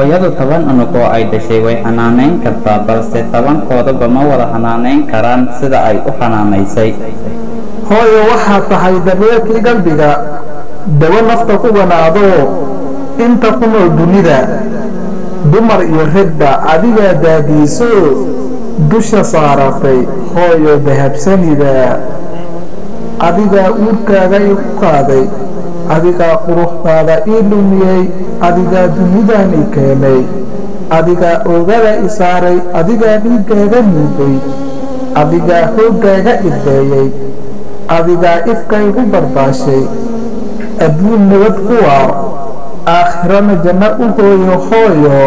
hooyadu 10 unug oo ay dhashay way xanaaneyn kartaa balse 10 koodaba ma wada xanaaneyn karaan sida ay u xanaanaysay hooyo waxaa tahay daryeelkii qalbiga dawo nafta ku ganaado inta ku nool dunida dumar iyo ragba adigaa daadiiso dusha saaratay hooyo dahabsanida adigaa uurkaaga igu qaaday adigaa quruxdaada ii lumiyey adigaa dunidan i keenay adigaa oogada i saaray adigaa dhiiggaaga nuugay adigaa hooggaaga idbeeyey adigaa ifka igu barbaashay adduun nabad ku waar aakhirana janno u hooyo hooyo